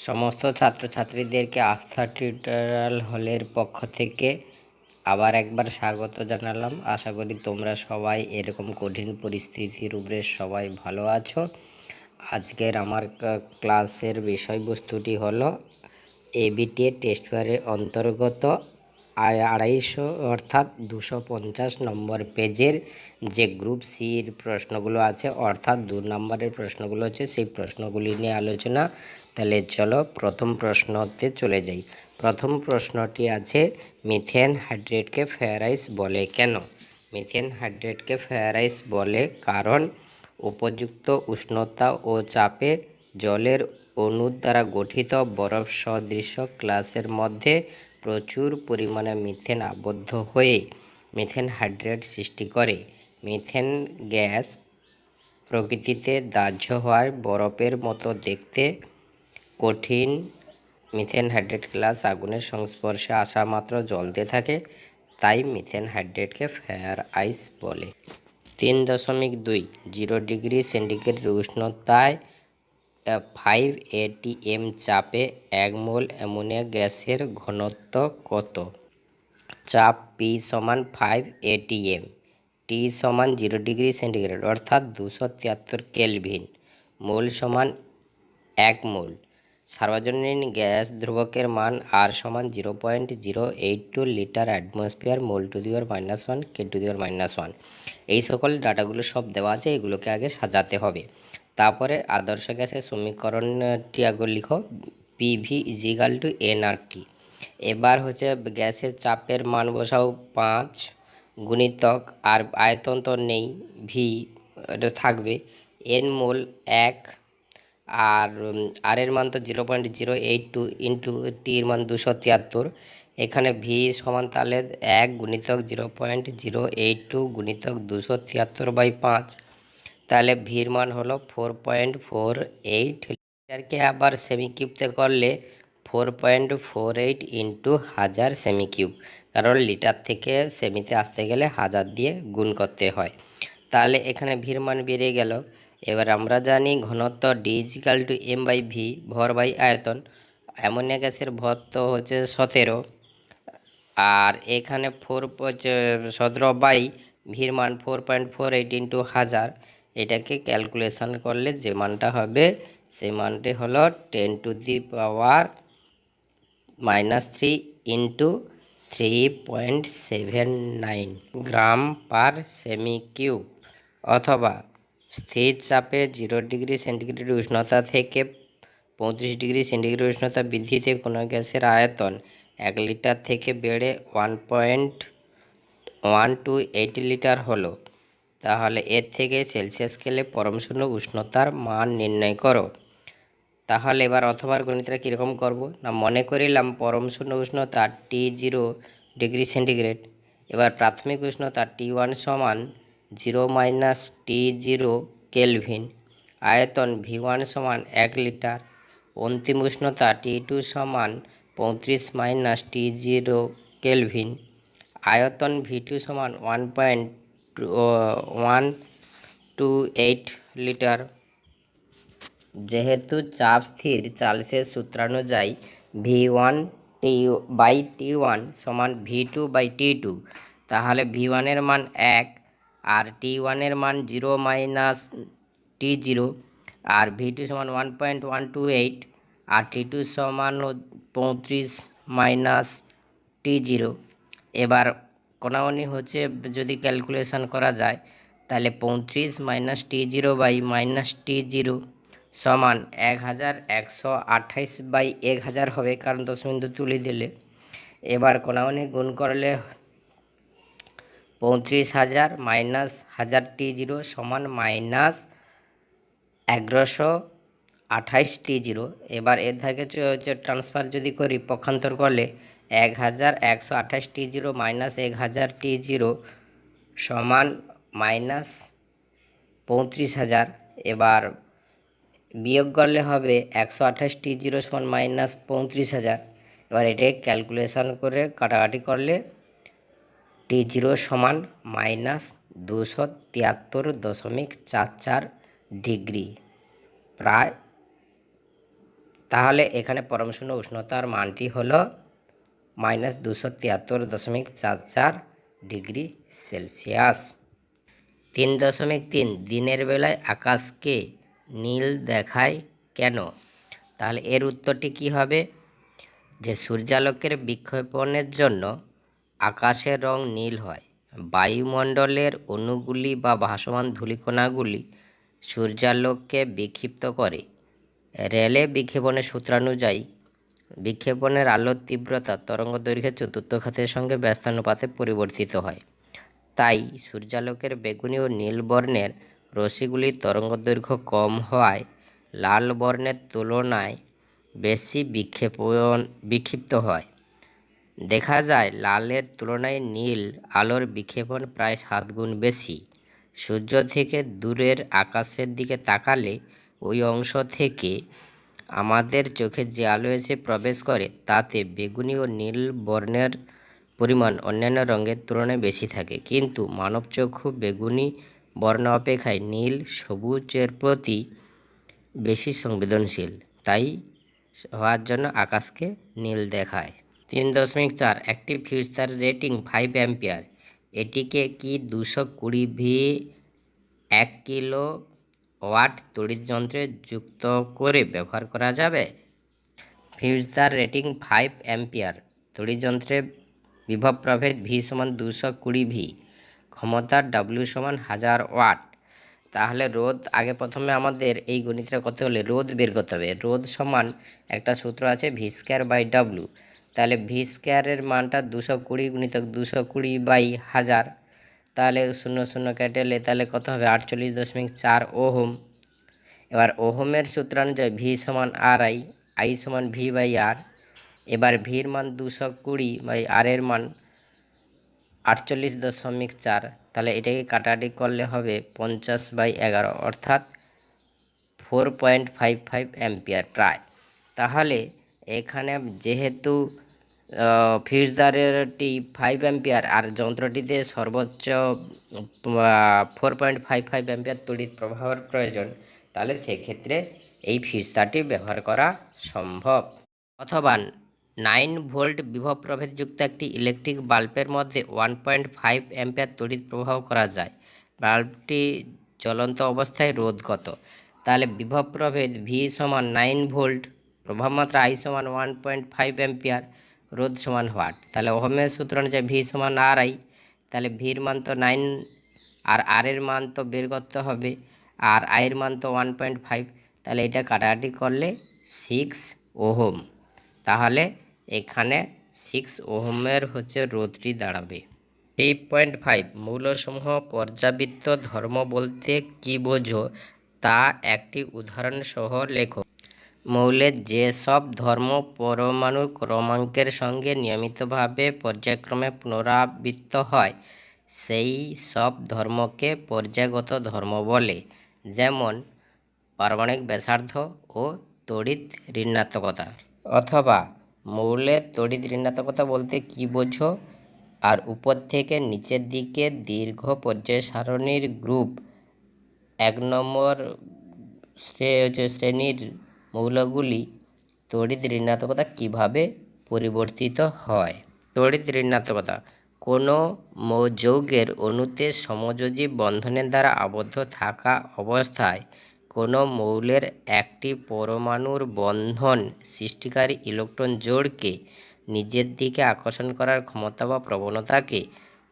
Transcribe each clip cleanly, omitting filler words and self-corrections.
সমস্ত ছাত্রছাত্রীদেরকে আস্থা টিউটোরিয়াল হলের পক্ষ থেকে আবার একবার স্বাগত জানালাম। আশা করি তোমরা সবাই এরকম কঠিন পরিস্থিতির উপরে সবাই ভালো আছো। আজকের আমার ক্লাসের বিষয়বস্তুটি হলো এবিটিএ টেস্ট পেপারের অন্তর্গত 250 অর্থাৎ 250 নম্বর পেজের যে গ্রুপ সির প্রশ্নগুলো আছে, অর্থাৎ 2 নম্বরের প্রশ্নগুলো আছে, সেই প্রশ্নগুলি নিয়ে আলোচনা। তাহলে চলো প্রথম প্রশ্নতে চলে যাই। প্রথম প্রশ্নটি আছে, মিথেন হাইড্রেটকে ফেয়ার আইস বলে কেন? মিথেন হাইড্রেটকে ফেয়ার আইস বলে কারণ উপযুক্ত উষ্ণতা ও চাপে জলের অণু দ্বারা গঠিত বরফ সদৃশ গ্লাসের মধ্যে প্রচুর পরিমাণে মিথেন আবদ্ধ হয়ে মিথেন হাইড্রেট সৃষ্টি করে। মিথেন গ্যাস প্রকৃতিতে দাহ্য হওয়ায় বরফের মতো দেখতে কঠিন মিথেন হাইড্রেট গ্লাস আগুনের সংস্পর্শে আসা মাত্র জ্বলতে থাকে, তাই মিথেন হাইড্রেটকে ফায়ার আইস বলে। 3.2 0 ডিগ্রি সেন্টিগ্রেড উষ্ণতায় 5 atm চাপে 1 মোল অ্যামোনিয়া গ্যাসের ঘনত্ব কত? চাপ P সমান 5 atm, T সমান 0 ডিগ্রি সেন্টিগ্রেড অর্থাৎ 273 কেলভিন, মোল সমান 1 মোল। সার্বজনীন গ্যাস ধ্রুবকের মান R সমান 0.082 litre atmosphere mole to the power -1 K to the power -1। এই সকল ডাটাগুলো সব দেওয়া আছে, এগুলোকে আগে সাজাতে হবে। তারপরে আদর্শ গ্যাসের সমীকরণটি আগে লিখো, পিভি ইজিক্যাল টু এনআরটি। এবার হচ্ছে গ্যাসের চাপের মান বসাও 5 গুণিতক, আর আয়তন তো নেই, ভি এটা থাকবে, এন মোল 1, আর আর এর মান তো 0.082 ইন্টু টির মান 273। এখানে ভি সমান তাহলে 1 গুণিতক 0.082 গুণিতক 273/5, তাহলে ভির মান হলো 4.48 লিটারকে আবার সেমি কিউবতে করলে 4.48 ইন্টু 1000 সেমি কিউব, কারণ লিটার থেকে সেমিতে আসতে গেলে 1000 দিয়ে গুণ করতে হয়। তাহলে এখানে ভির মান বেরিয়ে গেল। এবার আমরা জানি ঘনত্ব D is equal to M by V, ভর বাই আয়তন। অ্যামোনিয়া গ্যাসের ভর তো হচ্ছে 17, আর এখানে 17 বাই ভির মান 4.48 ইন্টু 1000। এটাকে ক্যালকুলেশন করলে যে মানটা হবে সেই মানটি হলো 10 two the power -3 into 3.79 gram per semi cube. অথবা স্থির চাপে 0 ডিগ্রি সেন্টিগ্রেড উষ্ণতা থেকে 35 ডিগ্রি সেন্টিগ্রেড উষ্ণতা বৃদ্ধিতে কোনো গ্যাসের আয়তন 1 লিটার থেকে বেড়ে 1.128 লিটার হলো, তাহলে এর থেকে সেলসিয়াস স্কেলে পরমশূন্য উষ্ণতার মান নির্ণয় করো। তাহলে এবার অথবা গণিতটা কীরকম করব না, মনে করিলাম পরমশূন্য উষ্ণতা T0 ডিগ্রি সেন্টিগ্রেড। এবার প্রাথমিক উষ্ণতা T1 সমান 0 - T0 কেলভিন, আয়তন V1 সমান 1 লিটার, অন্তিম উষ্ণতা T2 সমান 35 - T0 কেলভিন, আয়তন V2 সমান 1.128 লিটার। যেহেতু চাপ স্থির, চার্লসের সূত্রানুযায়ী V1/T1 সমান V2/T2, তাহলে V1 এর মান 1 আর T1 এর মান 0 - T0, আর V2 সমান 1.128 আর T2 সমান 35 - T0। এবার কোনাকুনি হচ্ছে যদি ক্যালকুলেশন করা যায়, তাহলে 35 - T0 বাই -T0 সমান 1128/1000 হবে, কারণ দশমিক তুলে দিলে। এবার কোনাকুনি গুণ করলে 35,000 মাইনাস 1000 T0 সমান -1128 T0। এবার এর থেকে ট্রান্সফার যদি করি, পক্ষান্তর করলে 1128 T0 মাইনাস 1000 T0 সমান -35,000। এবার বিয়োগ করলে হবে 128 T0 সমান -35,000। এবার এটাকে ক্যালকুলেশন করে কাটাকাটি করলে T0 সমান -273.44 ডিগ্রি, প্রায় তাহলে এখানে পরমশূন্য উষ্ণতার মানটি হলো -273.44 ডিগ্রি সেলসিয়াস। 3.3 দিনের বেলায় আকাশকে নীল দেখায় কেন? তাহলে এর উত্তরটি কি হবে? যে সূর্যালোকের বিক্ষেপণের জন্য আকাশের রং নীল হয়। বায়ুমণ্ডলের অণুগুলি বা ভাসমান ধূলিকণাগুলি সূর্যালোককে বিক্ষিপ্ত করে। রেলে বিক্ষেপণের সূত্রানুযায়ী বিক্ষেপণের আলোর তীব্রতা তরঙ্গদৈর্ঘ্যের চতুর্থ ঘাতের সঙ্গে ব্যস্তানুপাতে পরিবর্তিত হয়। তাই সূর্যালোকের বেগুনি ও নীল বর্ণের রশ্মিগুলির তরঙ্গদৈর্ঘ্য কম হওয়ায় লাল বর্ণের তুলনায় বেশি বিক্ষিপ্ত হয়। দেখা যায় লালের তুলনায় নীল আলোর বিক্ষেপণ প্রায় 7 গুণ বেশি। সূর্য থেকে দূরের আকাশের দিকে তাকালে ওই অংশ থেকে আমাদের চোখে যে আলো এসে প্রবেশ করে তাতে বেগুনি ও নীল বর্ণের পরিমাণ অন্যান্য রঙের তুলনায় বেশি থাকে, কিন্তু মানবচক্ষু বেগুনি বর্ণ অপেক্ষায় নীল সবুজের প্রতি বেশি সংবেদনশীল, তাই হওয়ার জন্য আকাশকে নীল দেখায়। 3.4 একটি ফিউজ তার রেটিং 5 অ্যাম্পিয়ার, এটিকে কি 220 ভি 1 কিলো ওয়াট তড়িৎ যন্ত্রে যুক্ত করে ব্যবহার করা যাবে? ফিউজ তার রেটিং 5 অ্যাম্পিয়ার, তড়িৎ যন্ত্রে বিভব প্রভেদ ভি সমান 220 ভি, ক্ষমতা ডব্লিউ সমান 1000 ওয়াট। তাহলে রোধ আগে প্রথমে আমাদের এই গণিতটা করতে হলে রোধ বের করতে হবে। রোধ সমান একটা সূত্র আছে ভি স্কোয়ার বাই ডব্লিউ। তাহলে ভি স্কোয়ারের মানটা 220 গুণিতক 220 বাই 1000, তাহলে 0 0 কেটেলে তাহলে কত হবে 48.4 ওহম। এবার ওহমের সূত্রানুযায়ী ভি সমান আর আই সমান ভি বাই আর। এবার ভির মান 220 বাই আর এর মান 48.4, তাহলে এটাকে কাটাকাটি করলে হবে 50/11, অর্থাৎ 4.55 অ্যাম্পিয়ার প্রায়। তাহলে এখানে যেহেতু ফিউজদারেরটি 5 অ্যাম্পিয়ার আর যন্ত্রটিতে সর্বোচ্চ 4.55 অ্যাম্পিয়ার তড়িৎ প্রবাহের প্রয়োজন, তাহলে সেক্ষেত্রে এই ফিউজদারটি ব্যবহার করা সম্ভব। অথবা 9 ভোল্ট বিভব প্রভেদযুক্ত একটি ইলেকট্রিক বাল্বের মধ্যে 1.5 অ্যাম্পিয়ার তড়িৎ প্রবাহ করা যায়। বাল্বটি জ্বলন্ত অবস্থায় রোধ কত? তাহলে বিভব প্রভেদ ভি সমান 9 ভোল্ট, প্রভাব মাত্রা আই সমান 1.5 অ্যাম্পিয়ার, রোধ সমান ওয়াট। তাহলে ওহমের সূত্র অনুযায়ী ভি সমান আর আই, তাহলে ভির মান তো 9 আর আর এর মান তো বের করতে হবে, আর আইয়ের মান তো 1.5, তাহলে এটা কাটাকাটি করলে 6 ওহম। তাহলে এখানে 6 ওহমের রোধটি দাঁড়াবে। 3.5 মৌলসমূহ পর্যাবৃত্ত ধর্ম বলতে কি বোঝো তা একটি উদাহরণ সহ লেখো। মৌলের যে সব ধর্ম পরমাণুর ক্রমাঙ্কের সঙ্গে নিয়মিতভাবে পর্যায়ক্রমে পুনরাবৃত্ত হয় সেই সব ধর্মকে পর্যায়গত ধর্ম বলে, যেমন পারমাণবিক ব্যাসার্ধ ও তড়িৎ ঋণাত্মকতা। অথবা মৌলের তড়িৎ ঋণাত্মকতা বলতে কি বোঝো, আর উপর থেকে নিচের দিকে দীর্ঘ পর্যায় সারণীর গ্রুপ 1 নম্বর শ্রেণীর মৌলগুলি তড়িৎ ঋণাত্মকতা কিভাবে পরিবর্তিত হয়। তড়িৎ ঋণাত্মকতা কোনো যৌগের অণুতে সমযোজী বন্ধনের দ্বারা আবদ্ধ থাকা অবস্থায় কোনো মৌলের একটি পরমাণুর বন্ধন সৃষ্টিকারী ইলেকট্রন জোড়কে নিজের দিকে আকর্ষণ করার ক্ষমতা বা প্রবণতাকে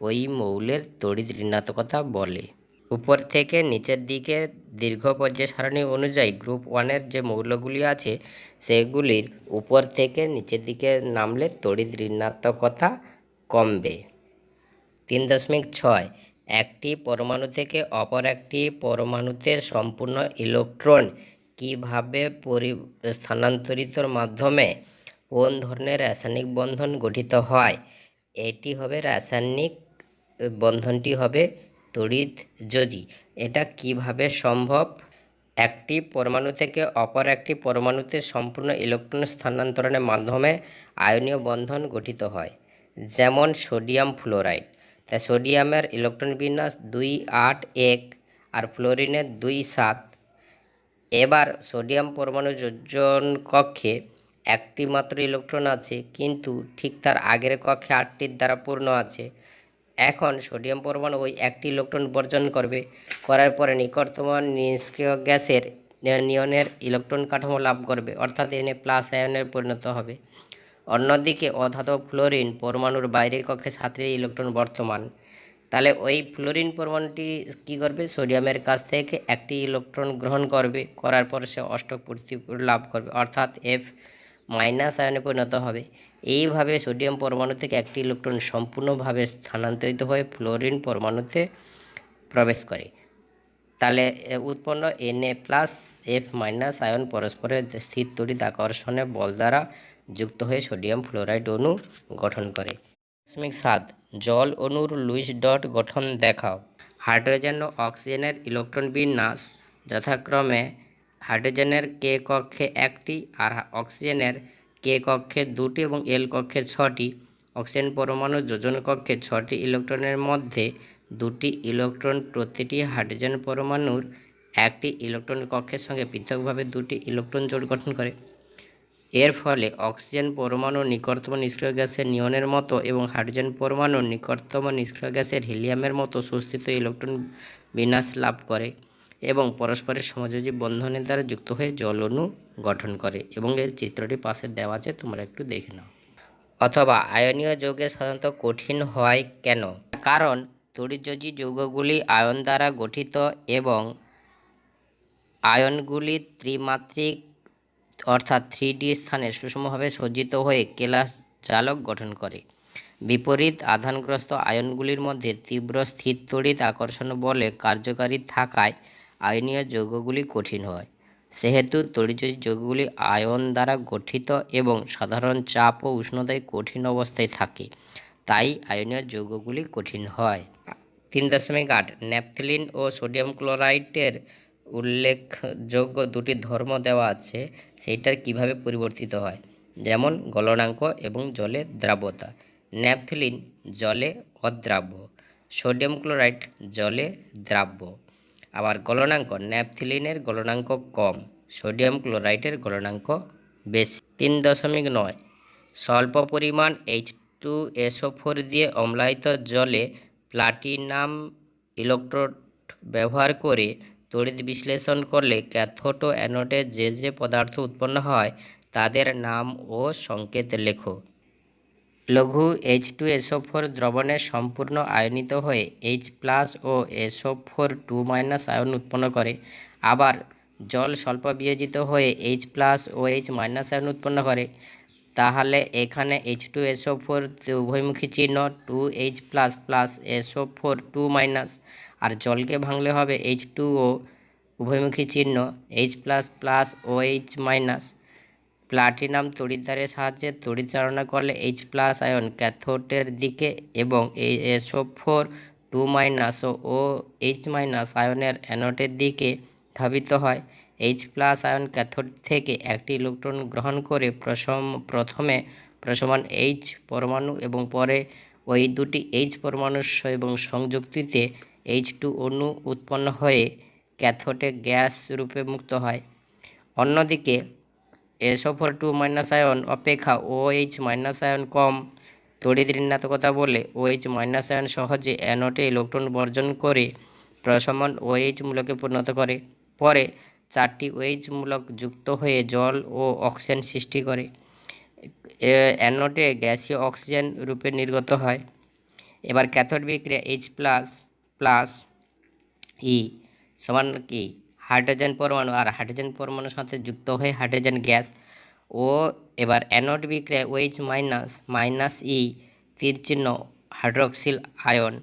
ওই মৌলের তড়িৎ ঋণাত্মকতা বলে। উপর থেকে নিচের দিকে দীর্ঘ পর্যায় সারণী অনুযায়ী গ্রুপ 1-এর যে মৌলগুলি আছে সেগুলির উপর থেকে নিচের দিকে নামলে তড়িৎ ঋণাত্মকতা কমবে। 3.6 একটি পরমাণু থেকে অপর একটি পরমাণুতে সম্পূর্ণ ইলেকট্রন কিভাবে স্থানান্তরিতর মাধ্যমে কোন ধরনের রাসায়নিক বন্ধন গঠিত হয়? এটি হবে রাসায়নিক বন্ধনটি হবে তড়িৎযোজী। এটা কিভাবে সম্ভব? একটি পরমাণু থেকে অপর একটি পরমাণুতে সম্পূর্ণ ইলেকট্রন স্থানান্তরণের মাধ্যমে আয়নীয় বন্ধন গঠিত হয়, যেমন সোডিয়াম ফ্লোরাইড। তাই সোডিয়ামের ইলেকট্রন বিন্যাস 281 আর ফ্লোরিনের 2 7। এবার সোডিয়াম পরমাণু যোজন কক্ষে একটি মাত্র ইলেকট্রন আছে, কিন্তু ঠিক তার আগের কক্ষে 8টির দ্বারা পূর্ণ আছে। এখন সোডিয়াম পরমাণু ওই একটি ইলেকট্রন বর্জন করবে, করার পরে নিকটতম নিষ্ক্রিয় গ্যাসের নিয়নের ইলেকট্রন কাঠামো লাভ করবে, অর্থাৎ Na+ আয়নে পরিণত হবে। অন্যদিকে অধাতব ফ্লোরিন পরমাণুর বাইরের কক্ষে 7টি ইলেকট্রন বর্তমান। তাহলে ওই ফ্লোরিন পরমাণুটি কী করবে, সোডিয়ামের কাছ থেকে একটি ইলেকট্রন গ্রহণ করবে, করার পর সে অষ্টক প্রতিপুর লাভ করবে, অর্থাৎ F- আয়নে পরিণত হবে। এইভাবে সোডিয়াম পরমাণু থেকে একটি ইলেকট্রন সম্পূর্ণভাবে স্থানান্তরিত হয়ে ফ্লোরিন পরমাণুতে প্রবেশ করে। তাহলে উৎপন্ন Na+F- আয়ন পরস্পরের স্থির তড়িৎ আকর্ষণের বল দ্বারা যুক্ত হয়ে সোডিয়াম ফ্লোরাইড অণু গঠন করে। 7. জল অণুর লুইস ডট গঠন দেখাও। হাইড্রোজেন ও অক্সিজেনের ইলেকট্রন বিন্যাস যথাক্রমে হাইড্রোজেনের কে কক্ষে 1টি আর অক্সিজেনের কে কক্ষে 2টি এবং এল কক্ষে 6টি। অক্সিজেন পরমাণু যোজন কক্ষে 6টি ইলেকট্রনের মধ্যে 2টি ইলেকট্রন প্রতিটি হাইড্রোজেন পরমাণুর 1টি ইলেকট্রন কক্ষের সঙ্গে পৃথকভাবে 2টি ইলেকট্রন জোড় গঠন করে। এর ফলে অক্সিজেন পরমাণুর নিকটতম নিষ্ক্রিয় গ্যাসের নিয়নের মতো এবং হাইড্রোজেন পরমাণুর নিকটতম নিষ্ক্রিয় গ্যাসের হিলিয়ামের মতো সুস্থিত ইলেকট্রন বিন্যাস লাভ করে এবং পরস্পরের সমযোজী বন্ধনের দ্বারা যুক্ত হয়ে জল অণু গঠন করে। এবং এর চিত্রটি পাশে দেওয়া আছে, তোমরা একটু দেখে নাও। অথবা আয়নীয় যৌগে সাধারণত কঠিন হয় কেন? কারণ তড়িৎযোজী যৌগগুলি আয়ন দ্বারা গঠিত এবং আয়নগুলি ত্রিমাত্রিক অর্থাৎ 3D স্থানে সুষমভাবে সজ্জিত হয়ে কেলাস জালক গঠন করে। বিপরীত আধানগ্রস্ত আয়নগুলির মধ্যে তীব্র স্থির তড়িৎ আকর্ষণ বলে কার্যকারী থাকায় আয়নীয় যৌগগুলি কঠিন হয়। সেহেতু তড়িৎযোজী যৌগগুলি আয়ন দ্বারা গঠিত এবং সাধারণ চাপ ও উষ্ণতায় কঠিন অবস্থায় থাকে, তাই আয়নীয় যৌগগুলি কঠিন হয়। 3.8 ন্যাপথলিন ও সোডিয়াম ক্লোরাইডের উল্লেখযোগ্য দুটি ধর্ম দেওয়া আছে, সেইটার কিভাবে পরিবর্তিত হয়, যেমন গলনাঙ্ক এবং জলে দ্রাব্যতা। ন্যাপথলিন জলে অদ্রাব্য, সোডিয়াম ক্লোরাইড জলে দ্রাব্য। আবার গলনাঙ্ক, ন্যাপথলিনের গলনাঙ্ক কম, সোডিয়াম ক্লোরাইডের গলনাঙ্ক বেশি। 3.9 স্বল্প পরিমাণ H2SO4 দিয়ে অম্লায়িত জলে প্লাটিনাম ইলেকট্রোড ব্যবহার করে তড়িৎ বিশ্লেষণ করলে ক্যাথোড ও অ্যানোডে যে যে পদার্থ উৎপন্ন হয় তাদের নাম ও সংকেত লেখো। লঘু H2SO4 দ্রবণে সম্পূর্ণ আয়নিত হয়ে H+ ও SO4 2- আয়ন উৎপন্ন করে। আবার জল স্বল্প বিয়োজিত হয়ে H+ ও H- আয়ন উৎপন্ন করে। তাহলে এখানে H2SO4 উভয়মুখী চিহ্ন 2H+ SO4 2-, আর জলকে ভাঙলে হবে H2O উভয়মুখী চিহ্ন H++ OH-। প্লাটিনাম তড়িৎদ্বারের সাহায্যে তড়িৎ চালনা করলে H+ আয়ন ক্যাথোডের দিকে এবং SO4 2- ও OH- আয়নের অ্যানোডের দিকে ধাবিত হয়। H+ আয়ন ক্যাথোড থেকে একটি ইলেকট্রন গ্রহণ করে প্রথমে প্রসমান H পরমাণু এবং পরে ওই দুটি H পরমাণু এবং সংযুক্তিতে H2 অণু উৎপন্ন হয়ে ক্যাথোডে গ্যাস রূপে মুক্ত হয়। অন্যদিকে SO4 2- আয়ন অপেক্ষা OH- আয়ন কম তড়িৎ ঋণাত্মকতা বলে OH- আয়ন সহজে অ্যানোডে ইলেকট্রন বর্জন করে প্রশমন OH মূলকে পরিণত করে। পরে 4টি OH মূলক যুক্ত হয়ে জল ও অক্সিজেন সৃষ্টি করে। অ্যানোডে গ্যাসীয় অক্সিজেন রূপে নির্গত হয়। এবার ক্যাথোড বিক্রিয়া H+E সমান কি হাইড্রোজেন পরমাণু আর হাইড্রোজেন পরমাণুর সাথে যুক্ত হয়ে হাইড্রোজেন গ্যাস। ও এবার অ্যানোড বিক্রিয়া OH- E তীর চিহ্ন হাইড্রোক্সিল আয়ন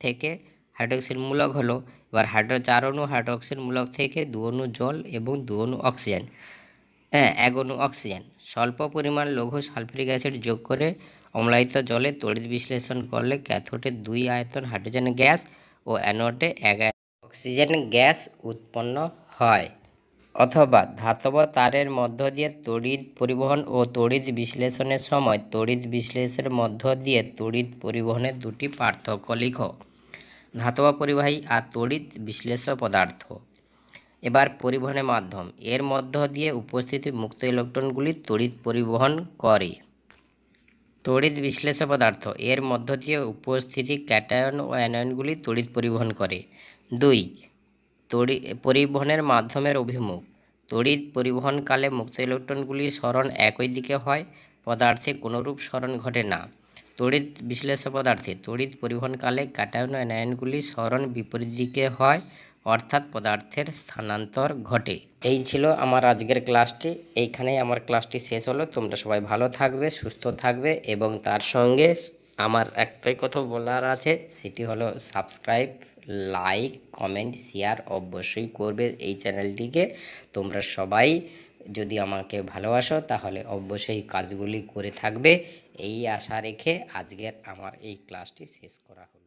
থেকে হাইড্রোক্সিল মূলক হলো। এবার 4 অণু হাইড্রোক্সিল মূলক থেকে 2 অণু জল এবং 2 অণু অক্সিজেন, 1 অণু অক্সিজেন। স্বল্প পরিমাণ লঘু সালফিউরিক অ্যাসিড যোগ করে অম্লায়িত জলে তড়িৎ বিশ্লেষণ করলে ক্যাথোডে 2 আয়তন হাইড্রোজেন গ্যাস ও অ্যানোডে 1 অক্সিজেন গ্যাস উৎপন্ন হয়। অথবা ধাতব তারের মধ্য দিয়ে তড়িৎ পরিবহন ও তড়িৎ বিশ্লেষণের সময় তড়িৎ বিশ্লেষণের মধ্য দিয়ে তড়িৎ পরিবহনের দুটি পার্থক্য লিখো। ধাতব পরিবাহী আর তড়িৎ বিশ্লেষ্য পদার্থ। এবার পরিবহনের মাধ্যম, এর মধ্য দিয়ে উপস্থিত মুক্ত ইলেকট্রনগুলি তড়িৎ পরিবহন করে। তড়িৎ বিশ্লেষ্য পদার্থ, এর মধ্য দিয়ে উপস্থিতি ক্যাটায়ন ও অ্যানায়নগুলি তড়িৎ পরিবহন করে। 2. পরিবহনের মাধ্যমের অভিমুখ, তড়িৎ পরিবহনকালে মুক্ত ইলেকট্রনগুলির সরণ একই দিকে হয়, পদার্থে কোনোরূপ সরণ ঘটে না। তড়িৎ বিশ্লেষ্য পদার্থে তড়িৎ পরিবহনকালে ক্যাটায়ন ও অ্যানায়নগুলির সরণ বিপরীত দিকে হয়, অর্থাৎ পদার্থের স্থানান্তর ঘটে। এই ছিল আমার আজকের ক্লাসটি। এইখানেই আমার ক্লাসটি শেষ হলো। তোমরা সবাই ভালো থাকবে, সুস্থ থাকবে এবং তার সঙ্গে আমার একটাই কথা বলার আছে, সেটি হলো সাবস্ক্রাইব, লাইক, কমেন্ট, শেয়ার অবশ্যই করবে এই চ্যানেলটিকে। তোমরা সবাই যদি আমাকে ভালোবাসো তাহলে অবশ্যই কাজগুলি করে থাকবে, এই আশা রেখে আজকের আমার এই ক্লাসটি শেষ করা হলো।